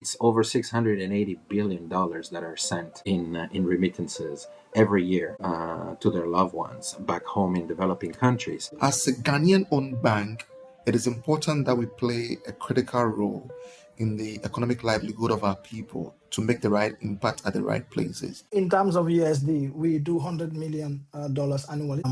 It's over $680 billion that are sent in remittances every year to their loved ones back home in developing countries. As a Ghanaian-owned bank, it is important that we play a critical role in the economic livelihood of our people to make the right impact at the right places. In terms of USD, we do $100 million annually.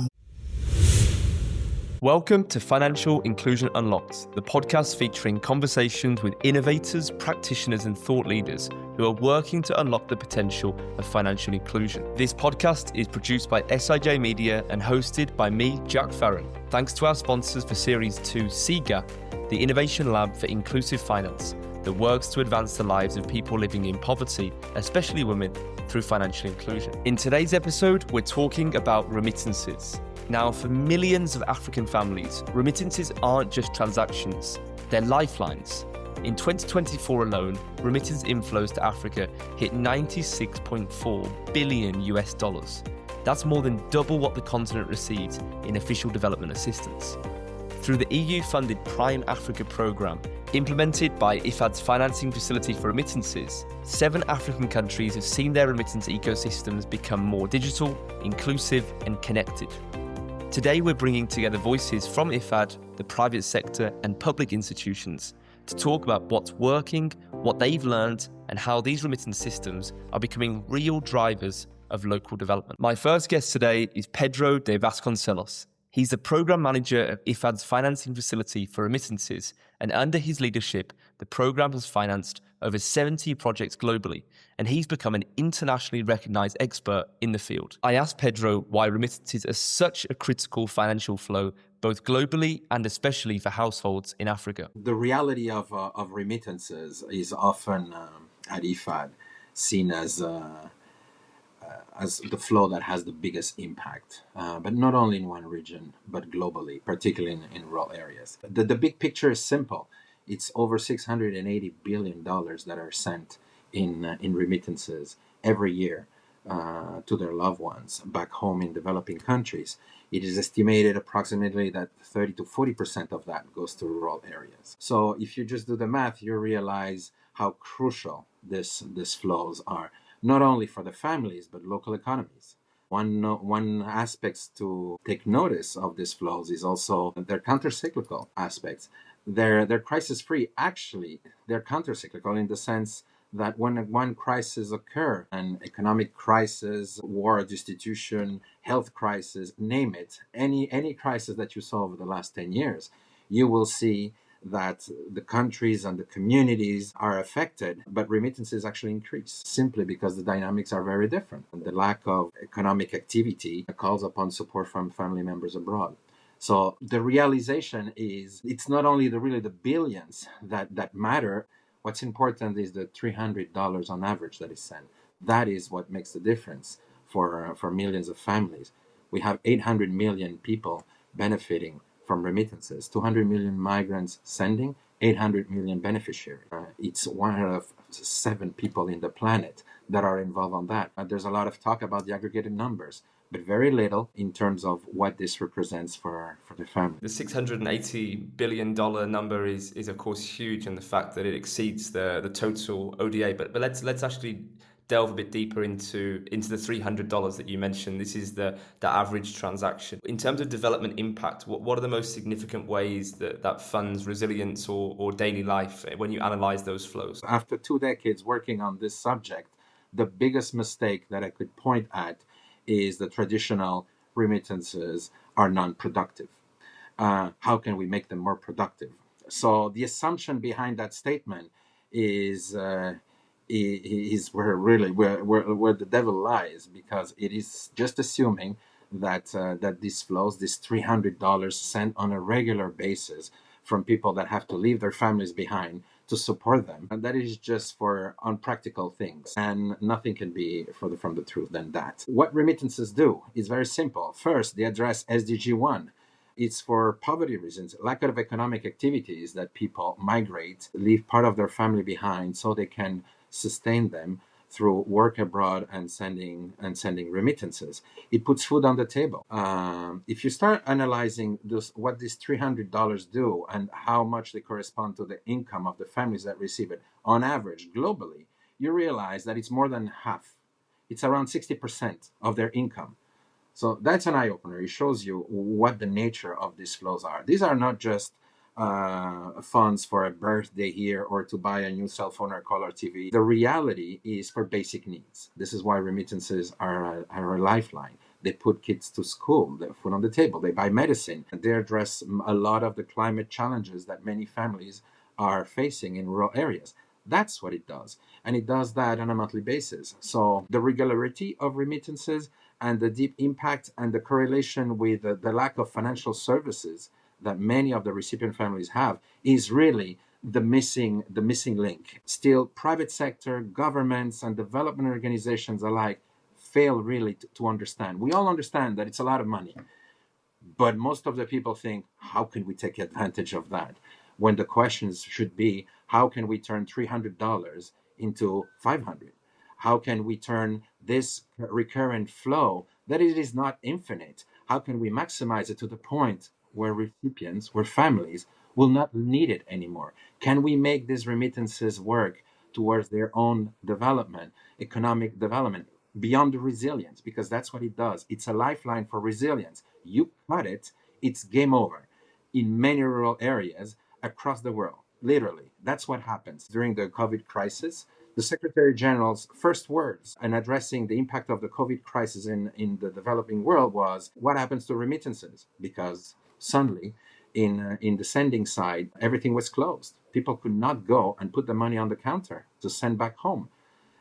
Welcome to Financial Inclusion Unlocked, the podcast featuring conversations with innovators, practitioners, and thought leaders who are working to unlock the potential of financial inclusion. This podcast is produced by SIJ Media and hosted by me, Jack Farron. Thanks to our sponsors for Series 2, CGAP, the Innovation Lab for Inclusive Finance, that works to advance the lives of people living in poverty, especially women, through financial inclusion. In today's episode, we're talking about remittances. Now, for millions of African families, remittances aren't just transactions, they're lifelines. In 2024 alone, remittance inflows to Africa hit $96.4 billion US dollars. That's more than double what the continent receives in official development assistance. Through the EU-funded Prime Africa programme, implemented by IFAD's financing facility for remittances, 7 African countries have seen their remittance ecosystems become more digital, inclusive, and connected. Today, we're bringing together voices from IFAD, the private sector, and public institutions to talk about what's working, what they've learned, and how these remittance systems are becoming real drivers of local development. My first guest today is Pedro de Vasconcelos. He's the program manager of IFAD's financing facility for remittances, and under his leadership, the program has financed over 70 projects globally, and he's become an internationally recognized expert in the field. I asked Pedro why remittances are such a critical financial flow, both globally and especially for households in Africa. The reality of remittances is often at IFAD seen as the flow that has the biggest impact, but not only in one region, but globally, particularly in rural areas. The big picture is simple. It's over $680 billion that are sent in remittances every year to their loved ones back home in developing countries. It is estimated approximately that 30 to 40% of that goes to rural areas. So if you just do the math, you realize how crucial this flows are, not only for the families, but local economies. One aspect to take notice of these flows is also their counter-cyclical aspects. They're crisis-free. Actually, they're counter-cyclical in the sense that when one crisis occurs, an economic crisis, war, destitution, health crisis, name it, any crisis that you saw over the last 10 years, you will see that the countries and the communities are affected, but remittances actually increase simply because the dynamics are very different. And the lack of economic activity calls upon support from family members abroad. So the realization is it's not only the billions that matter. What's important is the $300 on average that is sent. That is what makes the difference for millions of families. We have 800 million people benefiting from remittances, 200 million migrants sending, 800 million beneficiaries. It's 1 out of 7 people in the planet that are involved on that. There's a lot of talk about the aggregated numbers, but very little in terms of what this represents for the family. The $680 billion number is of course huge, and the fact that it exceeds the total ODA. But let's actually delve a bit deeper into the $300 that you mentioned. This is the average transaction. In terms of development impact, what are the most significant ways that funds resilience or daily life when you analyze those flows? After 2 decades working on this subject, the biggest mistake that I could point at is the traditional remittances are non-productive. How can we make them more productive? So the assumption behind that statement is where the devil lies, because it is just assuming that these flows, this $300 sent on a regular basis from people that have to leave their families behind to support them, and that is just for unpractical things, and nothing can be further from the truth than that. What remittances do is very simple. First, they address SDG 1. It's for poverty reasons, lack of economic activities, that people migrate, leave part of their family behind so they can sustain them through work abroad and sending remittances. It puts food on the table. If you start analyzing what these $300 do and how much they correspond to the income of the families that receive it on average, globally, you realize that it's more than half. It's around 60% of their income. So that's an eye opener. It shows you what the nature of these flows are. These are not just funds for a birthday here or to buy a new cell phone or color TV. The reality is for basic needs. This is why remittances are a lifeline. They put kids to school, they put food on the table, they buy medicine, they address a lot of the climate challenges that many families are facing in rural areas. That's what it does. And it does that on a monthly basis. So the regularity of remittances and the deep impact and the correlation with the lack of financial services that many of the recipient families have is really the missing link. Still, private sector, governments, and development organizations alike fail really to understand. We all understand that it's a lot of money, but most of the people think, how can we take advantage of that? When the questions should be, how can we turn $300 into 500? How can we turn this recurrent flow that it is not infinite? How can we maximize it to the point where recipients, where families will not need it anymore? Can we make these remittances work towards their own development, economic development, beyond the resilience? Because that's what it does. It's a lifeline for resilience. You cut it, it's game over in many rural areas across the world. Literally, that's what happens during the COVID crisis. The Secretary General's first words in addressing the impact of the COVID crisis in the developing world was, what happens to remittances? Because suddenly, in the sending side, everything was closed. People could not go and put the money on the counter to send back home.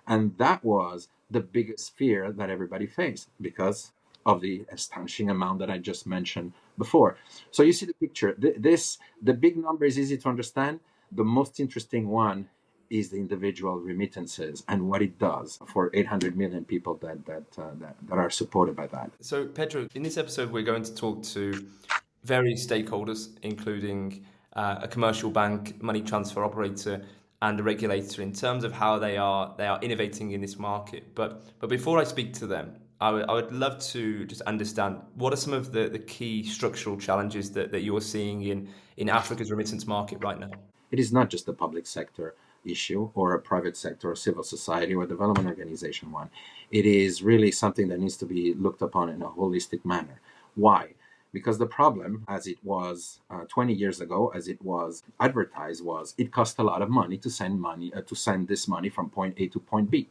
And that was the biggest fear that everybody faced because of the astonishing amount that I just mentioned before. So you see the picture. The big number is easy to understand. The most interesting one is the individual remittances and what it does for 800 million people that are supported by that. So, Pedro, in this episode, we're going to talk to various stakeholders, including a commercial bank, money transfer operator, and a regulator, in terms of how they are innovating in this market. But before I speak to them, I would love to just understand what are some of the key structural challenges that you're seeing in Africa's remittance market right now. It is not just a public sector issue or a private sector or civil society or development organization one. It is really something that needs to be looked upon in a holistic manner. Why? Because the problem, as it was 20 years ago, as it was advertised, was it cost a lot of money to send this money from point A to point B.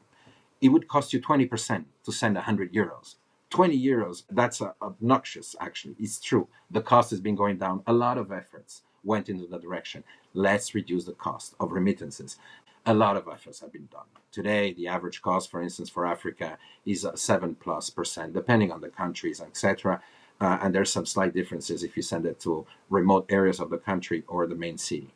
It would cost you 20% to send 100 euros. 20 euros, that's obnoxious, actually. It's true. The cost has been going down. A lot of efforts went into that direction. Let's reduce the cost of remittances. A lot of efforts have been done. Today, the average cost, for instance, for Africa is 7+%, depending on the countries, etc. And there's some slight differences if you send it to remote areas of the country or the main city.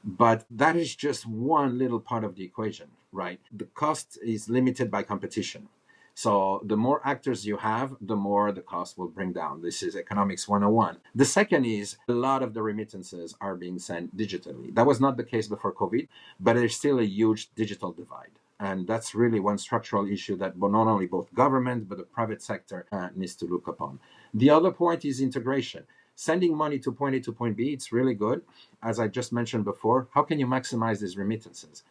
But that is just one little part of the equation, right? The cost is limited by competition. So the more actors you have, the more the cost will bring down. This is economics 101. The second is a lot of the remittances are being sent digitally. That was not the case before COVID, but there's still a huge digital divide. And that's really one structural issue that not only both government, but the private sector needs to look upon. The other point is integration. Sending money to point A to point B, it's really good. As I just mentioned before, how can you maximize these remittances?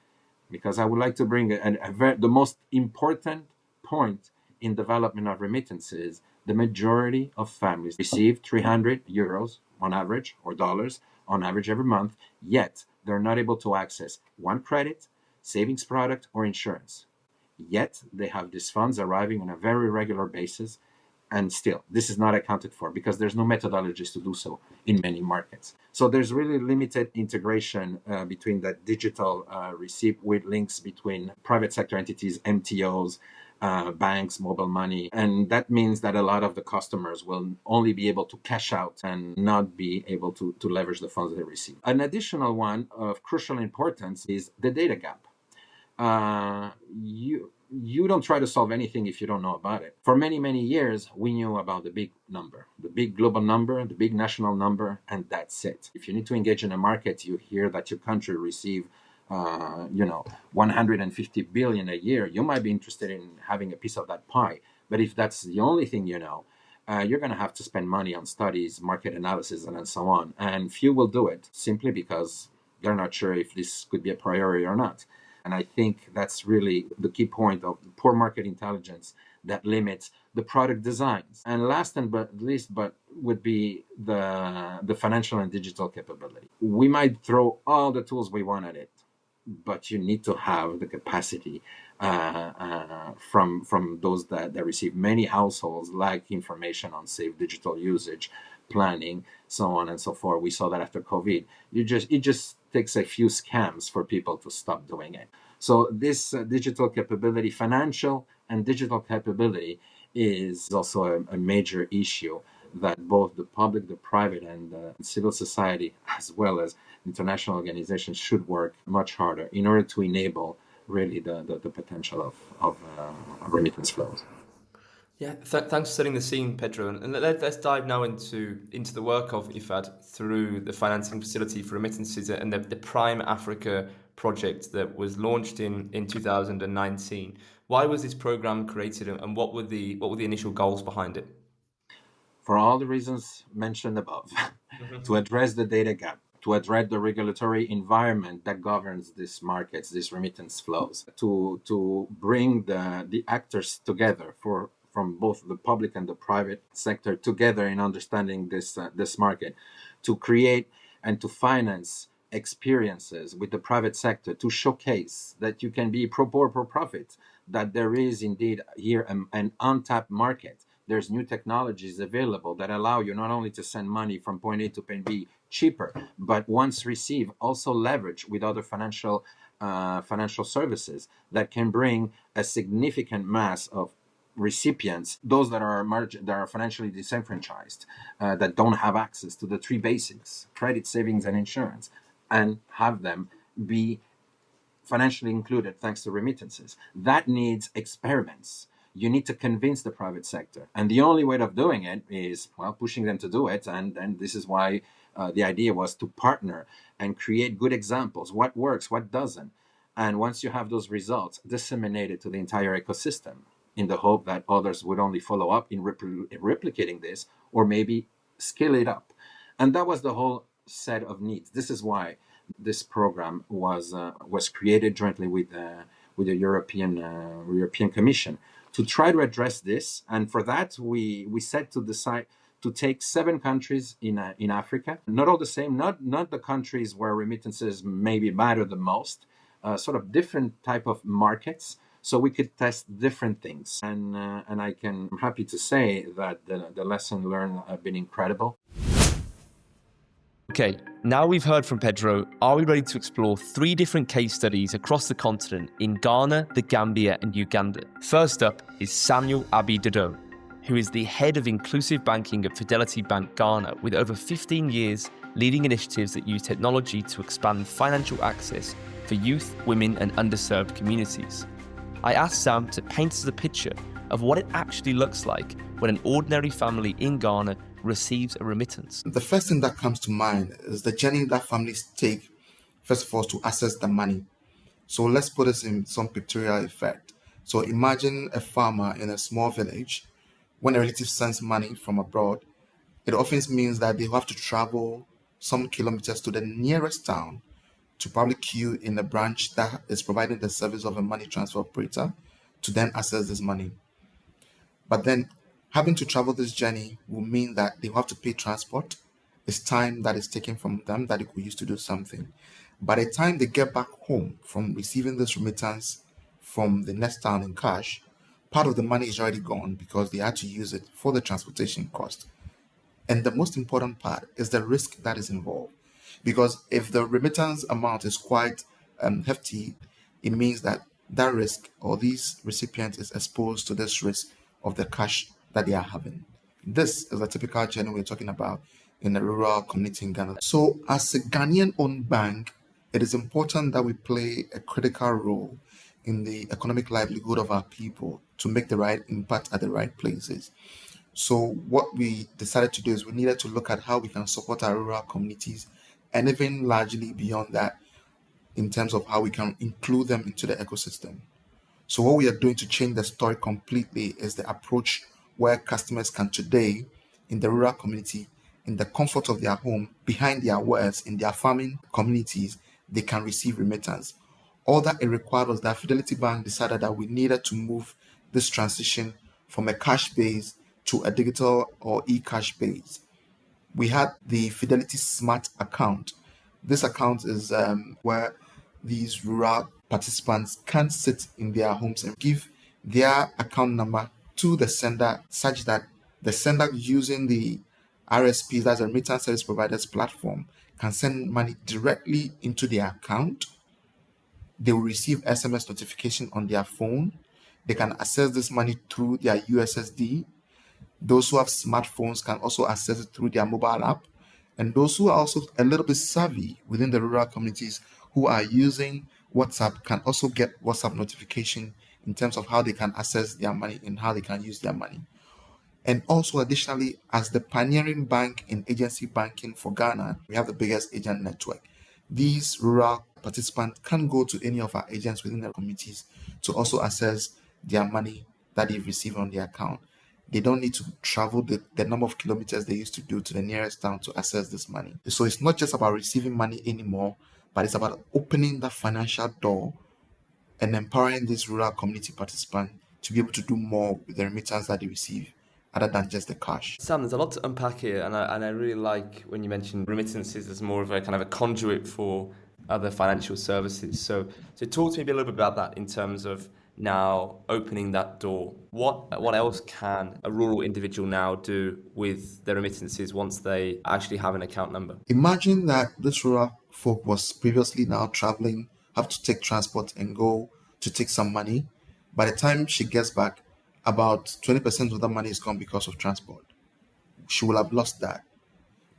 Because I would like to bring the most important point in development of remittances. The majority of families receive 300 euros on average, or dollars on average every month, yet they're not able to access one credit, savings product, or insurance. Yet they have these funds arriving on a very regular basis. And still, this is not accounted for because there's no methodologies to do so in many markets. So there's really limited integration between that digital receipt with links between private sector entities, MTOs, banks, mobile money. And that means that a lot of the customers will only be able to cash out and not be able to leverage the funds they receive. An additional one of crucial importance is the data gap. You don't try to solve anything if you don't know about it. For many, many years, we knew about the big number, the big global number, the big national number, and that's it. If you need to engage in a market, you hear that your country receive 150 billion a year. You might be interested in having a piece of that pie. But if that's the only thing you know, you're going to have to spend money on studies, market analysis, and so on. And few will do it simply because they're not sure if this could be a priority or not. And I think that's really the key point of poor market intelligence that limits the product designs. And last and but least, but would be the financial and digital capability. We might throw all the tools we want at it, but you need to have the capacity from those that receive. Many households lack information on safe digital usage, planning, so on and so forth. We saw that after COVID. It just takes a few scams for people to stop doing it. So this digital capability, financial and digital capability, is also a major issue that both the public, the private, and civil society, as well as international organizations, should work much harder in order to enable really the potential of remittance flows. Yeah, thanks for setting the scene, Pedro. And let's dive now into the work of IFAD through the financing facility for remittances and the Prime Africa project that was launched in 2019. Why was this program created, and what were the initial goals behind it? For all the reasons mentioned above, to address the data gap, to address the regulatory environment that governs these markets, these remittance flows, to bring the actors together from both the public and the private sector together in understanding this market, to create and to finance experiences with the private sector, to showcase that you can be pro profit, that there is indeed here an untapped market. There's new technologies available that allow you not only to send money from point A to point B cheaper, but once received, also leverage with other financial services that can bring a significant mass of recipients, those that are financially disenfranchised, that don't have access to the three basics: credit, savings, and insurance, and have them be financially included thanks to remittances. That needs experiments. You need to convince the private sector. And the only way of doing it is, well, pushing them to do it. And this is why the idea was to partner and create good examples. What works, what doesn't. And once you have those results, disseminate it to the entire ecosystem in the hope that others would only follow up in replicating this, or maybe scale it up. And that was the whole set of needs. This is why this program was created jointly with the European Commission, to try to address this. And for that, we set to decide to take 7 countries in Africa. Not all the same, not the countries where remittances maybe matter the most, sort of different type of markets, so we could test different things. And I'm happy to say that the lesson learned have been incredible. Okay, now we've heard from Pedro, are we ready to explore 3 different case studies across the continent in Ghana, the Gambia, and Uganda? First up is Samuel Abi-Dodo, who is the head of inclusive banking at Fidelity Bank Ghana, with over 15 years leading initiatives that use technology to expand financial access for youth, women, and underserved communities. I asked Sam to paint us a picture of what it actually looks like when an ordinary family in Ghana receives a remittance. The first thing that comes to mind is the journey that families take, first of all, to access the money. So let's put this in some pictorial effect. So imagine a farmer in a small village. When a relative sends money from abroad, it often means that they have to travel some kilometers to the nearest town to probably queue in a branch that is providing the service of a money transfer operator to then access this money. But then having to travel this journey will mean that they have to pay transport. It's time that is taken from them that they could use to do something. By the time they get back home from receiving this remittance from the next town in cash, part of the money is already gone because they had to use it for the transportation cost. And the most important part is the risk that is involved. Because if the remittance amount is quite hefty, it means that risk or these recipients is exposed to this risk of the cash that they are having. This is a typical journey we're talking about in a rural community in Ghana. So as a Ghanaian-owned bank, it is important that we play a critical role in the economic livelihood of our people to make the right impact at the right places. So what we decided to do is we needed to look at how we can support our rural communities, and even largely beyond that, in terms of how we can include them into the ecosystem. So what we are doing to change the story completely is the approach where customers can today, in the rural community, in the comfort of their home, behind their walls, in their farming communities, they can receive remittance. All that it required was that Fidelity Bank decided that we needed to move this transition from a cash base to a digital or e-cash base. We had the Fidelity Smart account. This account is where these rural participants can sit in their homes and give their account number to the sender, such that the sender, using the RSPs, that's a remittance service providers platform, can send money directly into their account. They will receive SMS notification on their phone. They can access this money through their USSD. Those who have smartphones can also access it through their mobile app. And those who are also a little bit savvy within the rural communities who are using WhatsApp can also get WhatsApp notification in terms of how they can access their money and how they can use their money. And also additionally, as the pioneering bank in agency banking for Ghana, we have the biggest agent network. These rural participants can go to any of our agents within their communities to also access their money that they've received on their account. They don't need to travel the number of kilometers they used to do to the nearest town to access this money. So it's not just about receiving money anymore, but it's about opening that financial door and empowering these rural community participants to be able to do more with the remittance that they receive other than just the cash. Sam, there's a lot to unpack here, and I really like when you mentioned remittances as more of a kind of a conduit for other financial services. So talk to me a little bit about that in terms of now opening that door. What else can a rural individual now do with their remittances once they actually have an account number? Imagine that this rural folk was previously now traveling, have to take transport and go to take some money. By the time she gets back, about 20% of the money is gone because of transport. She will have lost that.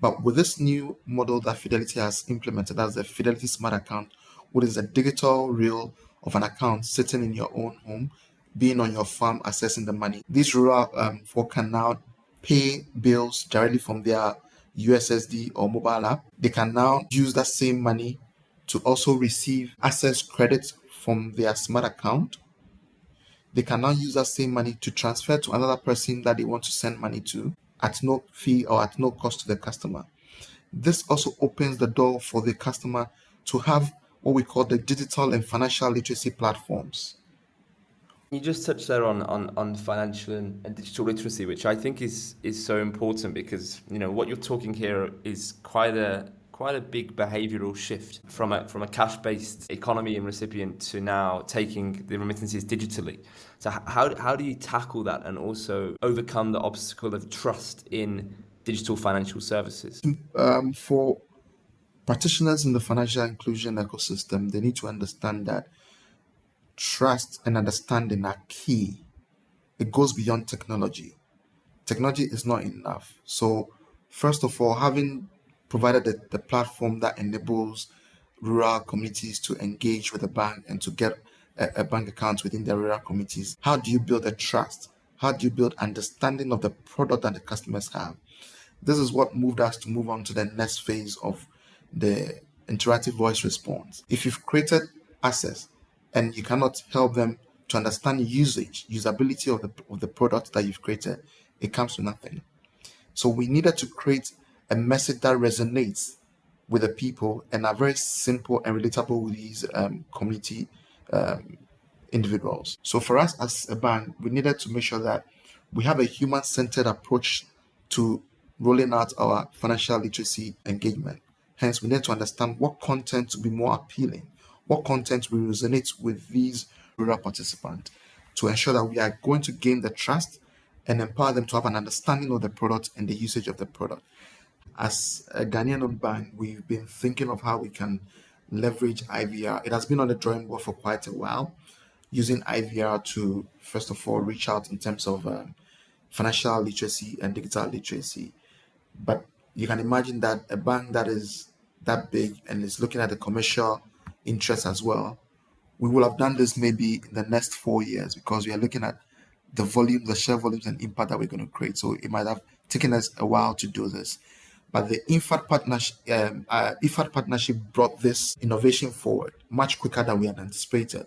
But with this new model that Fidelity has implemented, as the Fidelity Smart account, which is a digital reel of an account sitting in your own home, being on your farm, accessing the money, these rural folk can now pay bills directly from their USSD or mobile app. They can now use that same money to also receive access credit from their smart account. They can now use that same money to transfer to another person that they want to send money to at no fee or at no cost to the customer. This also opens the door for the customer to have what we call the digital and financial literacy platforms. You just touched there on financial and digital literacy, which I think is so important because, you know, what you're talking here is quite a big behavioural shift from a cash-based economy and recipient to now taking the remittances digitally. So how do you tackle that and also overcome the obstacle of trust in digital financial services? For practitioners in the financial inclusion ecosystem, they need to understand that trust and understanding are key. It goes beyond technology. Technology is not enough. So first of all, having provided the platform that enables rural communities to engage with the bank and to get a bank account within their rural communities, how do you build a trust? How do you build understanding of the product that the customers have? This is what moved us to move on to the next phase of the interactive voice response. If you've created access and you cannot help them to understand usability of the product that you've created, it comes to nothing. So we needed to create a message that resonates with the people and are very simple and relatable with these community individuals. So for us as a bank, we needed to make sure that we have a human-centered approach to rolling out our financial literacy engagement. Hence, we need to understand what content will be more appealing, what content will resonate with these rural participants to ensure that we are going to gain the trust and empower them to have an understanding of the product and the usage of the product. As a Ghanaian-owned bank, we've been thinking of how we can leverage IVR. It has been on the drawing board for quite a while, using IVR to, first of all, reach out in terms of financial literacy and digital literacy. But you can imagine that a bank that is that big and is looking at the commercial interest as well, we will have done this maybe in the next 4 years because we are looking at the volume, the share volumes and impact that we're going to create. So it might have taken us a while to do this. But the IFAD partnership brought this innovation forward much quicker than we had anticipated,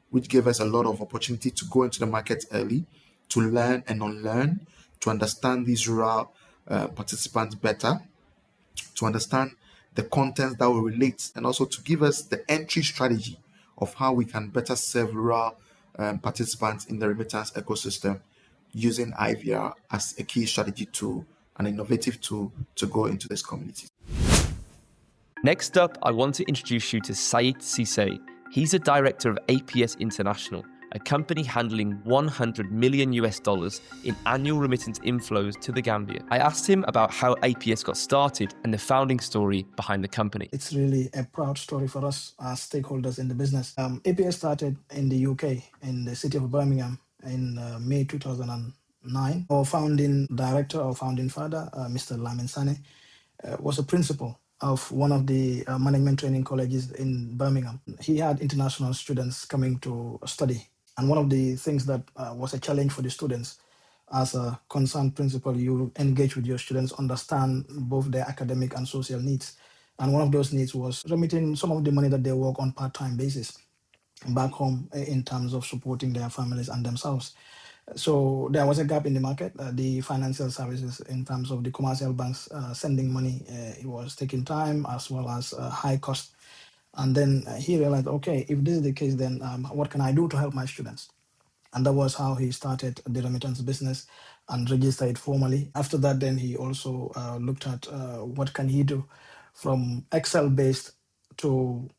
which gave us a lot of opportunity to go into the market early, to learn and unlearn, to understand these rural participants better, to understand the content that will relate, and also to give us the entry strategy of how we can better serve rural participants in the remittance ecosystem using IVR as a key strategy tool, an innovative tool to go into this community. Next up, I want to introduce you to Said Cisse. He's a director of APS International, a company handling $100 million in annual remittance inflows to the Gambia. I asked him about how APS got started and the founding story behind the company. It's really a proud story for us as stakeholders in the business. APS started in the UK, in the city of Birmingham, in May 2009. Our founding director, our founding father, Mr. Lamin Sane, was a principal of one of the management training colleges in Birmingham. He had international students coming to study. And one of the things that was a challenge for the students, as a concerned principal, you engage with your students, understand both their academic and social needs. And one of those needs was remitting some of the money that they work on part-time basis back home in terms of supporting their families and themselves. So there was a gap in the market. The financial services, in terms of the commercial banks sending money, it was taking time as well as high cost. And then he realized, okay, if this is the case, then what can I do to help my students? And that was how he started the remittance business and registered it formally. After that, then he also looked at what can he do from Excel-based to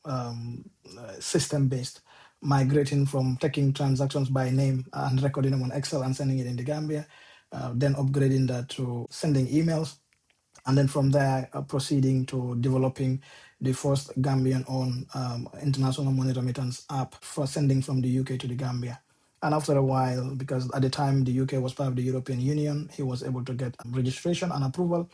system-based, migrating from taking transactions by name and recording them on Excel and sending it in the Gambia, then upgrading that to sending emails, and then from there proceeding to developing the first Gambian-owned international money remittance app for sending from the UK to the Gambia. And after a while, because at the time the UK was part of the European Union, he was able to get registration and approval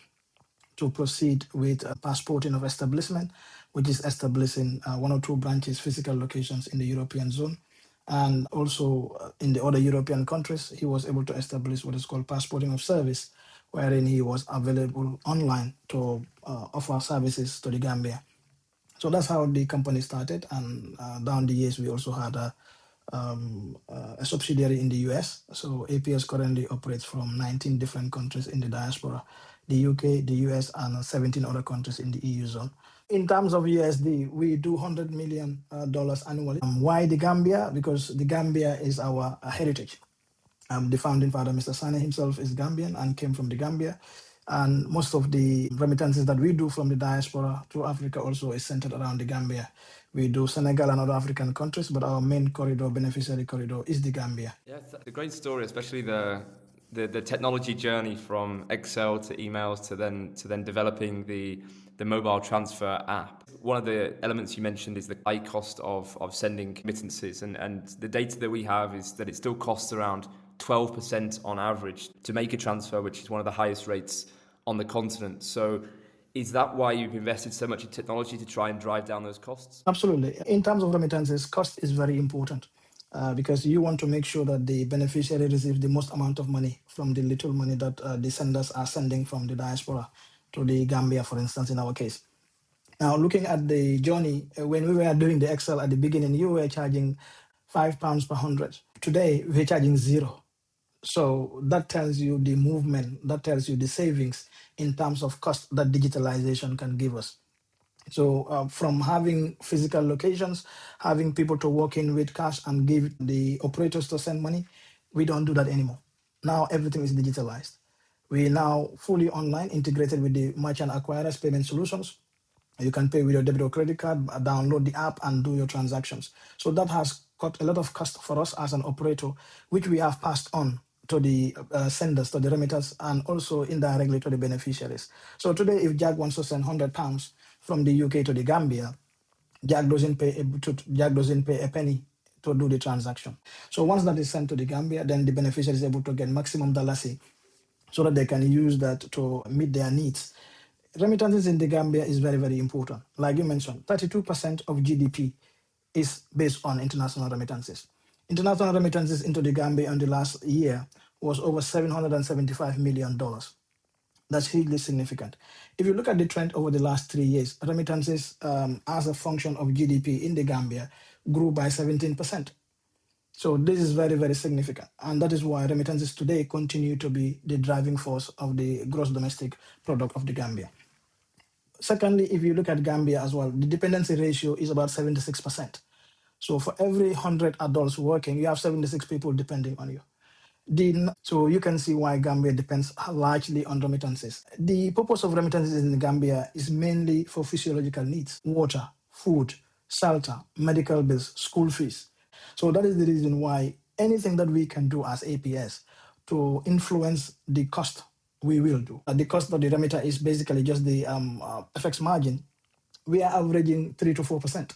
to proceed with passporting of establishment, which is establishing 1 or 2 branches, physical locations in the European zone. And also in the other European countries, he was able to establish what is called passporting of service, wherein he was available online to offer services to the Gambia. So that's how the company started. And down the years, we also had a subsidiary in the US. So APS currently operates from 19 different countries in the diaspora, the UK, the US, and 17 other countries in the EU zone. In terms of USD, we do $100 million annually. Why the Gambia? Because the Gambia is our heritage. The founding father, Mr. Sane himself, is Gambian and came from the Gambia. And most of the remittances that we do from the diaspora to Africa also is centered around the Gambia. We do Senegal and other African countries, but our main corridor, beneficiary corridor, is the Gambia. Yeah, it's a great story, especially the technology journey from Excel to emails to then developing the mobile transfer app. One of the elements you mentioned is the high cost of sending remittances, and the data that we have is that it still costs around 12% on average to make a transfer, which is one of the highest rates on the continent. So is that why you've invested so much in technology to try and drive down those costs? Absolutely. In terms of remittances, cost is very important because you want to make sure that the beneficiary receives the most amount of money from the little money that the senders are sending from the diaspora to the Gambia, for instance, in our case. Now, looking at the journey, when we were doing the Excel at the beginning, you were charging £5 per 100. Today, we're charging 0. So that tells you the movement, that tells you the savings in terms of cost that digitalization can give us. So from having physical locations, having people to walk in with cash and give the operators to send money, we don't do that anymore. Now everything is digitalized. We now fully online, integrated with the merchant acquirers payment solutions. You can pay with your debit or credit card, download the app and do your transactions. So that has cut a lot of cost for us as an operator, which we have passed on to the senders, to the remitters, and also indirectly to the beneficiaries. So today, if Jack wants to send £100 from the UK to the Gambia, Jack doesn't pay a penny to do the transaction. So once that is sent to the Gambia, then the beneficiary is able to get maximum dalasi so that they can use that to meet their needs. Remittances in the Gambia is very, very important. Like you mentioned, 32% of GDP is based on international remittances. International remittances into the Gambia in the last year was over $775 million. That's hugely significant. If you look at the trend over the last 3 years, remittances as a function of GDP in the Gambia grew by 17%. So this is very, very significant. And that is why remittances today continue to be the driving force of the gross domestic product of the Gambia. Secondly, if you look at Gambia as well, the dependency ratio is about 76%. So for every 100 adults working, you have 76 people depending on you. So you can see why Gambia depends largely on remittances. The purpose of remittances in Gambia is mainly for physiological needs: water, food, shelter, medical bills, school fees. So that is the reason why anything that we can do as APS to influence the cost, we will do. The cost of the remitter is basically just the FX margin. We are averaging 3 to 4%.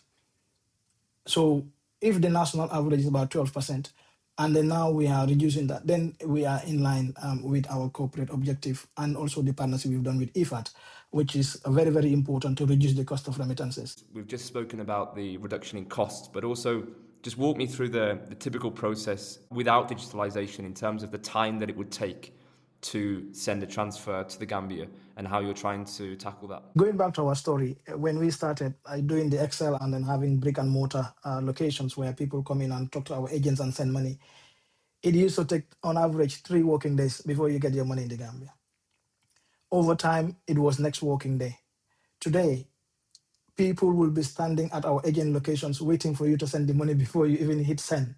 So if the national average is about 12%, and then now we are reducing that, then we are in line with our corporate objective and also the partnership we've done with IFAD, which is very, very important to reduce the cost of remittances. We've just spoken about the reduction in costs, but also just walk me through the typical process without digitalization in terms of the time that it would take to send a transfer to the Gambia and how you're trying to tackle that. Going back to our story, when we started doing the Excel and then having brick and mortar locations where people come in and talk to our agents and send money, it used to take on average 3 working days before you get your money in the Gambia. Over time, it was next working day. Today, people will be standing at our agent locations waiting for you to send the money before you even hit send.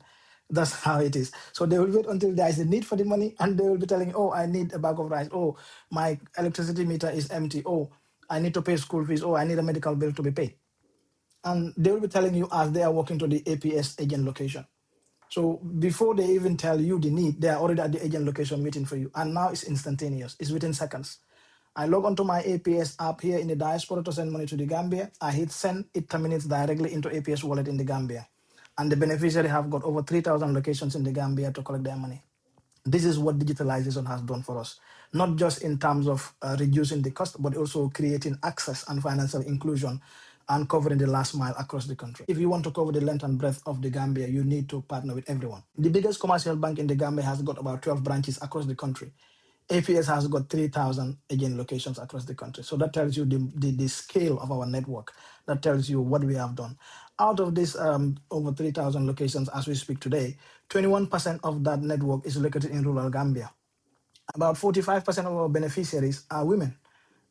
That's how it is. So they will wait until there is a need for the money, and they will be telling, oh, I need a bag of rice. Oh, my electricity meter is empty. Oh, I need to pay school fees. Oh, I need a medical bill to be paid. And they will be telling you as they are walking to the APS agent location. So before they even tell you the need, they are already at the agent location waiting for you. And now it's instantaneous. It's within seconds. I log onto my APS app here in the diaspora to send money to the Gambia. I hit send, it terminates directly into APS wallet in the Gambia. And the beneficiary have got over 3,000 locations in the Gambia to collect their money. This is what digitalization has done for us, not just in terms of reducing the cost, but also creating access and financial inclusion and covering the last mile across the country. If you want to cover the length and breadth of the Gambia, you need to partner with everyone. The biggest commercial bank in the Gambia has got about 12 branches across the country. APS has got 3,000 agent locations across the country. So that tells you the scale of our network. That tells you what we have done. Out of this over 3,000 locations as we speak today, 21% of that network is located in rural Gambia. About 45% of our beneficiaries are women.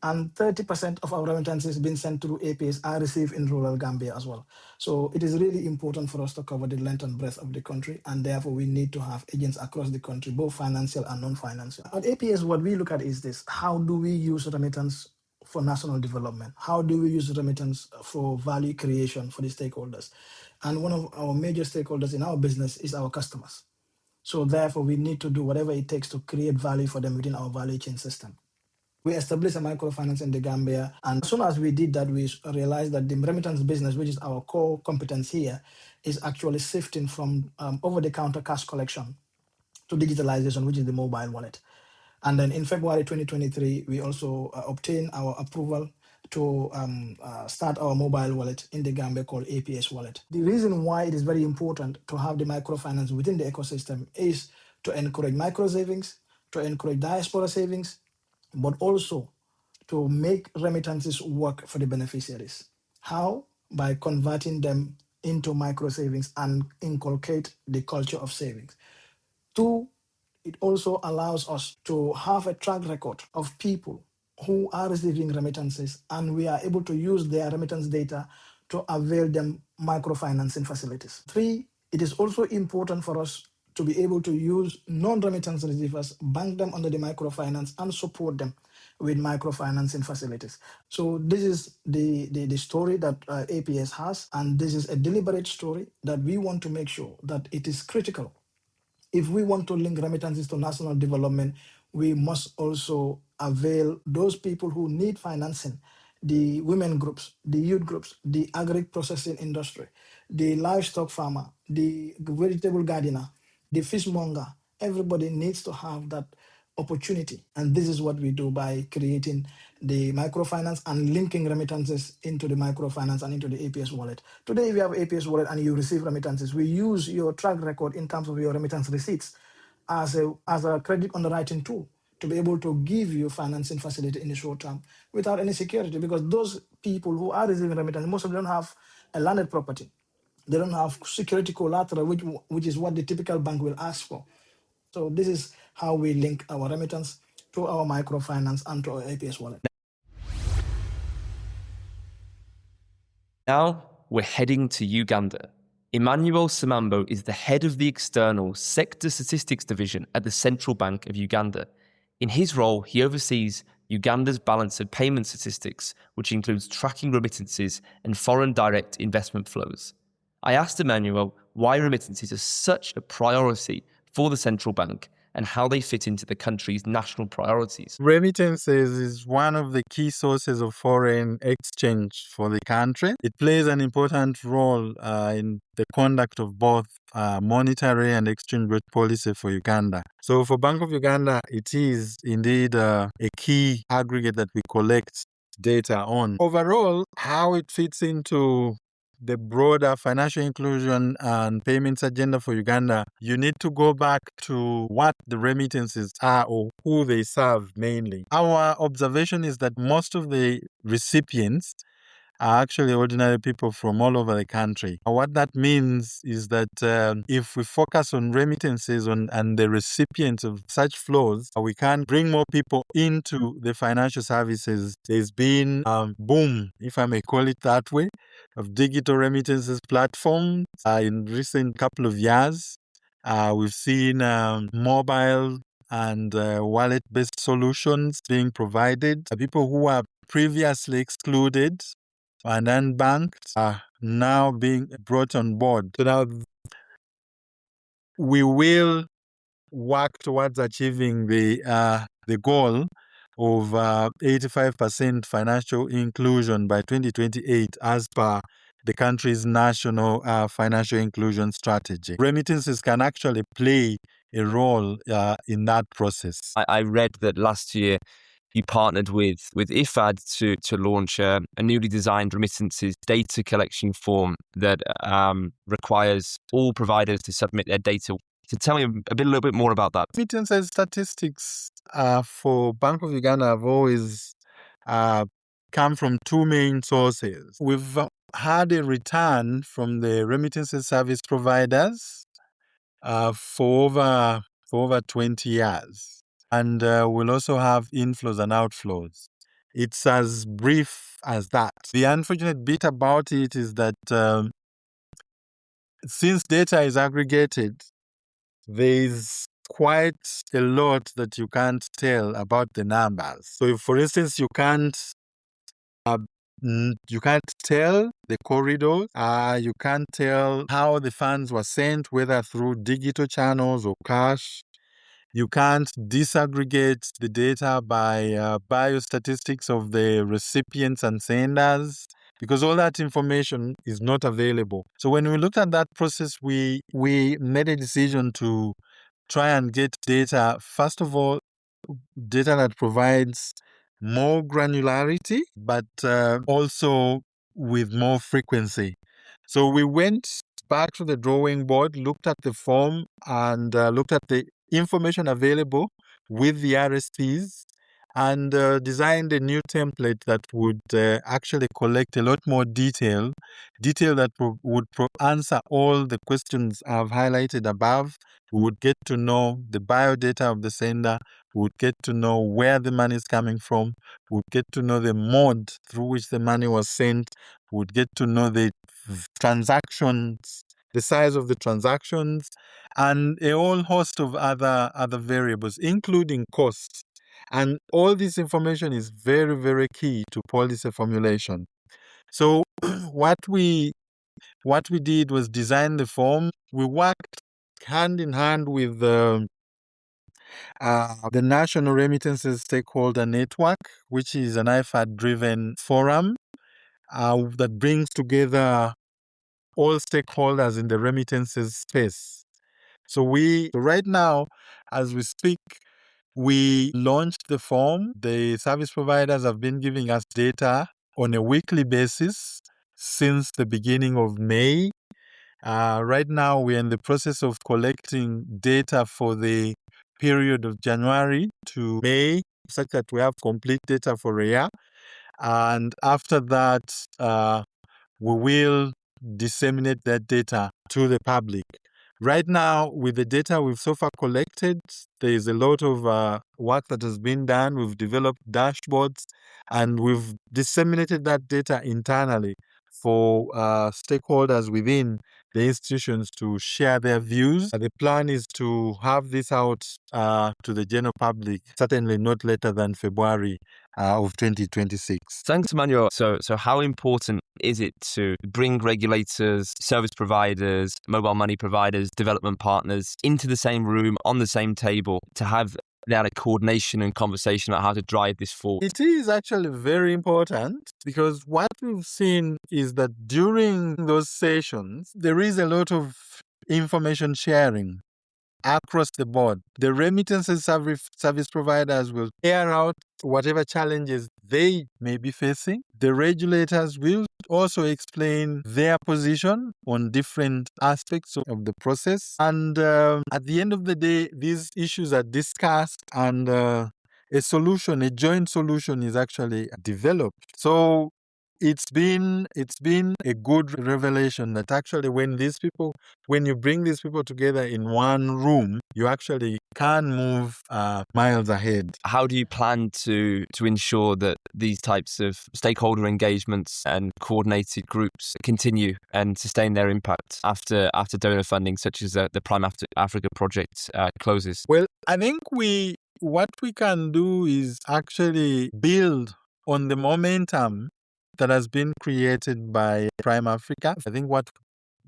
And 30% of our remittances being sent through APS are received in rural Gambia as well. So it is really important for us to cover the length and breadth of the country, and therefore we need to have agents across the country, both financial and non-financial. At APS, what we look at is this: how do we use remittance for national development? How do we use remittance for value creation for the stakeholders? And one of our major stakeholders in our business is our customers. So therefore, we need to do whatever it takes to create value for them within our value chain system. We established a microfinance in the Gambia, and as soon as we did that, we realized that the remittance business, which is our core competence here, is actually shifting from over-the-counter cash collection to digitalization, which is the mobile wallet. And then in February 2023, we also obtained our approval to start our mobile wallet in the Gambia called APS Wallet. The reason why it is very important to have the microfinance within the ecosystem is to encourage micro savings, to encourage diaspora savings, but also to make remittances work for the beneficiaries. How? By converting them into micro savings and inculcate the culture of savings. 2, it also allows us to have a track record of people who are receiving remittances, and we are able to use their remittance data to avail them microfinancing facilities. 3, it is also important for us to be able to use non-remittance receivers, bank them under the microfinance, and support them with microfinancing facilities. So this is the story that APS has, and this is a deliberate story that we want to make sure that it is critical. If we want to link remittances to national development, we must also avail those people who need financing: the women groups, the youth groups, the agri-processing industry, the livestock farmer, the vegetable gardener, the fishmonger. Everybody needs to have that opportunity. And this is what we do by creating the microfinance and linking remittances into the microfinance and into the APS wallet. Today, if you have APS wallet and you receive remittances, we use your track record in terms of your remittance receipts as a credit underwriting tool to be able to give you financing facility in the short term without any security, because those people who are receiving remittance, most of them don't have a landed property. They don't have security collateral, which is what the typical bank will ask for. So this is how we link our remittance to our microfinance and to our APS wallet. Now we're heading to Uganda. Emmanuel Samambo is the head of the External Sector Statistics Division at the Central Bank of Uganda. In his role, he oversees Uganda's balance of payment statistics, which includes tracking remittances and foreign direct investment flows. I asked Emmanuel why remittances are such a priority for the central bank and how they fit into the country's national priorities. Remittances is one of the key sources of foreign exchange for the country. It plays an important role in the conduct of both monetary and exchange rate policy for Uganda. So for Bank of Uganda, it is indeed a key aggregate that we collect data on. Overall, how it fits into the broader financial inclusion and payments agenda for Uganda, you need to go back to what the remittances are or who they serve mainly. Our observation is that most of the recipients are actually ordinary people from all over the country. What that means is that if we focus on remittances and the recipients of such flows, we can bring more people into the financial services. There's been a boom, if I may call it that way, of digital remittances platforms in recent couple of years. We've seen mobile and wallet-based solutions being provided. People who are previously excluded and unbanked are now being brought on board. So now we will work towards achieving the goal of 85% financial inclusion by 2028 as per the country's national financial inclusion strategy. Remittances can actually play a role in that process. I read that last year you partnered with IFAD to launch a newly designed remittances data collection form that requires all providers to submit their data. So tell me a little bit more about that. Remittances statistics for Bank of Uganda have always come from two main sources. We've had a return from the remittances service providers for over 20 years. And we'll also have inflows and outflows. It's as brief as that. The unfortunate bit about it is that since data is aggregated, there's quite a lot that you can't tell about the numbers. So if, for instance, you can't tell the corridors, you can't tell how the funds were sent, whether through digital channels or cash. You can't disaggregate the data by biostatistics of the recipients and senders, because all that information is not available. So when we looked at that process, we made a decision to try and get data, first of all, data that provides more granularity, but also with more frequency. So we went back to the drawing board, looked at the form, and looked at the information available with the RSPs, and designed a new template that would actually collect a lot more detail that would answer all the questions I've highlighted above. We would get to know the biodata of the sender. We would get to know where the money is coming from. We would get to know the mode through which the money was sent. We would get to know the transactions, the size of the transactions, and a whole host of other variables, including costs. And all this information is very, very key to policy formulation. So what we did was design the form. We worked hand in hand with the National Remittances Stakeholder Network, which is an IFAD-driven forum that brings together all stakeholders in the remittances space. So right now, as we speak, we launched the form. The service providers have been giving us data on a weekly basis since the beginning of May. Right now, we're in the process of collecting data for the period of January to May, such that we have complete data for a year. And after that, we will disseminate that data to the public. Right now, with the data we've so far collected, there is a lot of work that has been done. We've developed dashboards, and we've disseminated that data internally for stakeholders within the institutions to share their views. The plan is to have this out to the general public, certainly not later than February of 2026. Thanks, Emmanuel. So how important is it to bring regulators, service providers, mobile money providers, development partners into the same room, on the same table, to have that coordination and conversation about how to drive this forward? It is actually very important, because what we've seen is that during those sessions, there is a lot of information sharing across the board. The remittances service providers will air out whatever challenges they may be facing. The regulators will also explain their position on different aspects of the process. And at the end of the day, these issues are discussed, and a joint solution is actually developed. So it's been a good revelation that actually when you bring these people together in one room, you actually can move miles ahead. How do you plan to ensure that these types of stakeholder engagements and coordinated groups continue and sustain their impact after donor funding, such as the Prime Africa project closes? Well, I think what we can do is actually build on the momentum that has been created by Prime Africa. I think what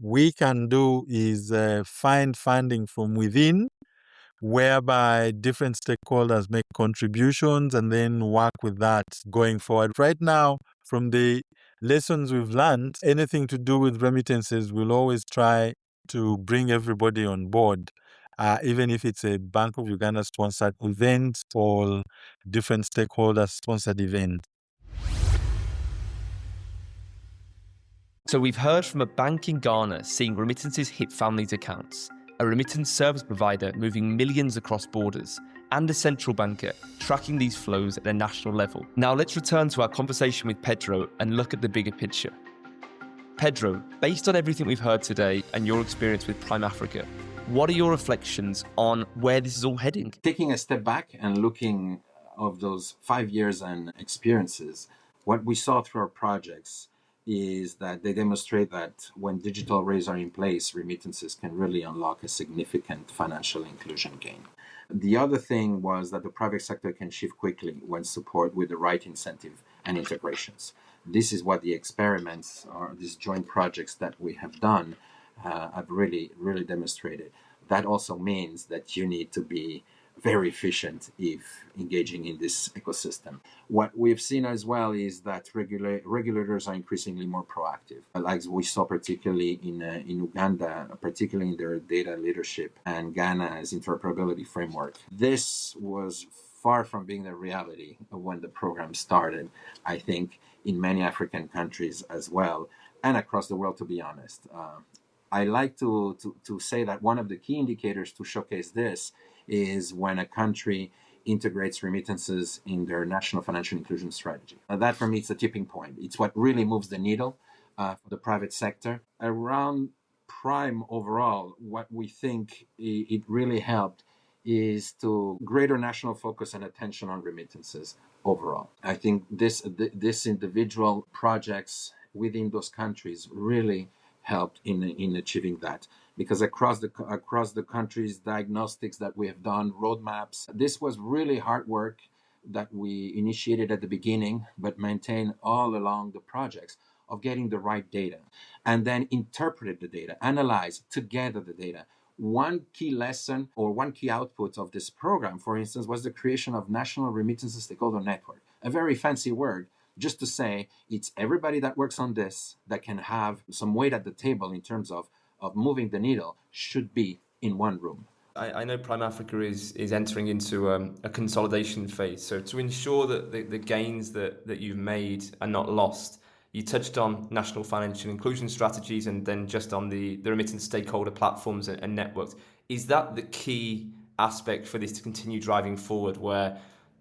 we can do is find funding from within, whereby different stakeholders make contributions and then work with that going forward. Right now, from the lessons we've learned, anything to do with remittances, we'll always try to bring everybody on board. Even if it's a Bank of Uganda sponsored event or different stakeholders sponsored event. So we've heard from a bank in Ghana seeing remittances hit families' accounts, a remittance service provider moving millions across borders, and a central banker tracking these flows at a national level. Now let's return to our conversation with Pedro and look at the bigger picture. Pedro, based on everything we've heard today and your experience with Prime Africa, what are your reflections on where this is all heading? Taking a step back and looking of those 5 years and experiences, what we saw through our projects is that they demonstrate that when digital rails are in place, remittances can really unlock a significant financial inclusion gain. The other thing was that the private sector can shift quickly when support with the right incentive and integrations. This is what the experiments or these joint projects that we have done have really demonstrated. That also means that you need to be very efficient if engaging in this ecosystem. What we've seen as well is that regulators are increasingly more proactive, like we saw particularly in Uganda, particularly in their data leadership and Ghana's interoperability framework. This was far from being the reality when the program started, I think, in many African countries as well, and across the world, to be honest. I like to say that one of the key indicators to showcase this is when a country integrates remittances in their national financial inclusion strategy. That for me is the tipping point. It's what really moves the needle for the private sector. Around Prime overall, what we think it really helped is to greater national focus and attention on remittances overall. I think this individual projects within those countries really helped in achieving that, because across the countries, diagnostics that we have done, roadmaps, this was really hard work that we initiated at the beginning but maintained all along the projects, of getting the right data and then interpreted the data, analyze together the data. One key lesson or one key output of this program, for instance, was the creation of National Remittances Stakeholder Network, a very fancy word, just to say it's everybody that works on this that can have some weight at the table in terms of moving the needle should be in one room. I know Prime Africa is entering into a consolidation phase. So to ensure that the gains that you've made are not lost, you touched on national financial inclusion strategies and then just on the remittance stakeholder platforms and networks. Is that the key aspect for this to continue driving forward, where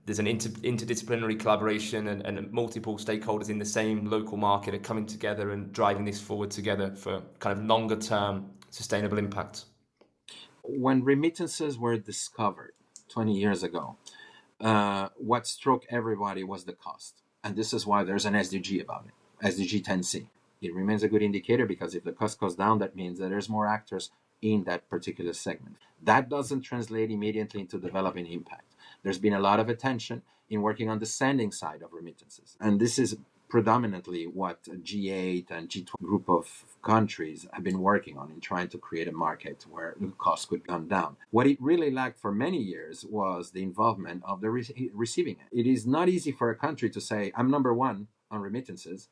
there's an interdisciplinary collaboration and multiple stakeholders in the same local market are coming together and driving this forward together for kind of longer term sustainable impact? When remittances were discovered 20 years ago, what struck everybody was the cost. And this is why there's an SDG about it, SDG 10C. It remains a good indicator because if the cost goes down, that means that there's more actors in that particular segment. That doesn't translate immediately into developing impact. There's been a lot of attention in working on the sending side of remittances. And this is predominantly what G8 and G20 group of countries have been working on in trying to create a market where the cost could come down. What it really lacked for many years was the involvement of the receiving end. It is not easy for a country to say, I'm number one on remittances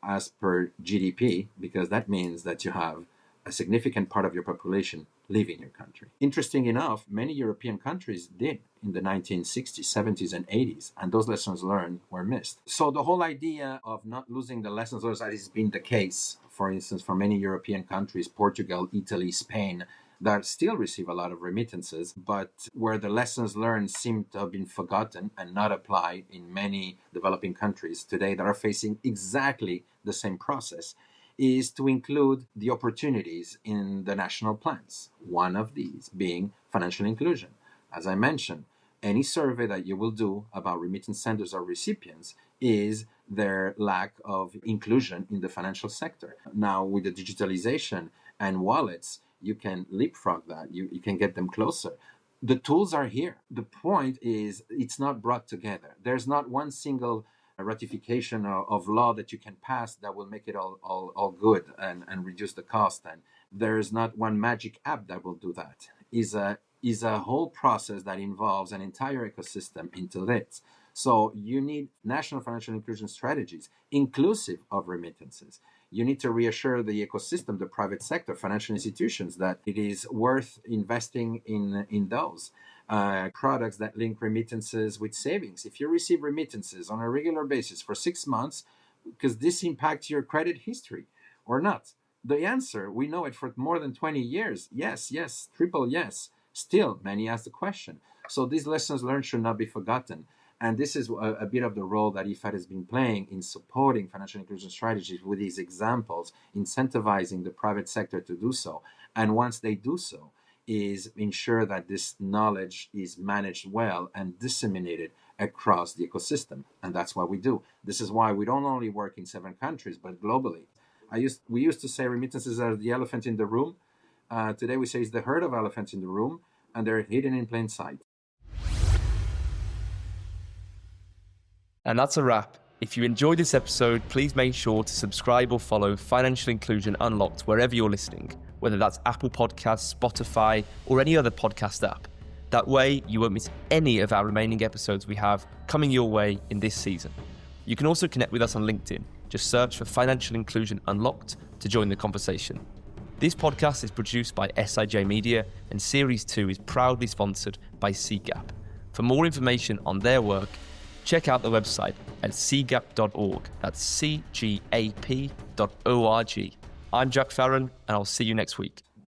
as per GDP, because that means that you have a significant part of your population leaving your country. Interesting enough, many European countries did in the 1960s, 70s, and 80s, and those lessons learned were missed. So the whole idea of not losing the lessons learned, that has been the case, for instance, for many European countries, Portugal, Italy, Spain, that still receive a lot of remittances, but where the lessons learned seem to have been forgotten and not applied in many developing countries today that are facing exactly the same process, is to include the opportunities in the national plans. One of these being financial inclusion. As I mentioned, any survey that you will do about remittance senders or recipients is their lack of inclusion in the financial sector. Now, with the digitalization and wallets, you can leapfrog that. You can get them closer. The tools are here. The point is it's not brought together. There's not one single ratification of law that you can pass that will make it all good and reduce the cost. And there is not one magic app that will do that. Is a whole process that involves an entire ecosystem into this. So you need national financial inclusion strategies inclusive of remittances. You need to reassure the ecosystem, the private sector, financial institutions, that it is worth investing in those. Products that link remittances with savings. If you receive remittances on a regular basis for 6 months, because this impacts your credit history or not? The answer, we know it for more than 20 years. Yes, triple yes. Still, many ask the question. So these lessons learned should not be forgotten. And this is a bit of the role that IFAD has been playing in supporting financial inclusion strategies with these examples, incentivizing the private sector to do so. And once they do so, is ensure that this knowledge is managed well and disseminated across the ecosystem. And that's what we do. This is why we don't only work in 7 countries, but globally. We used to say remittances are the elephant in the room. Today we say it's the herd of elephants in the room, and they're hidden in plain sight. And that's a wrap. If you enjoyed this episode, please make sure to subscribe or follow Financial Inclusion Unlocked wherever you're listening, whether that's Apple Podcasts, Spotify, or any other podcast app. That way, you won't miss any of our remaining episodes we have coming your way in this season. You can also connect with us on LinkedIn. Just search for Financial Inclusion Unlocked to join the conversation. This podcast is produced by SIJ Media, and Series 2 is proudly sponsored by CGAP. For more information on their work, check out the website at cgap.org. That's cgap.org. I'm Jack Farron, and I'll see you next week.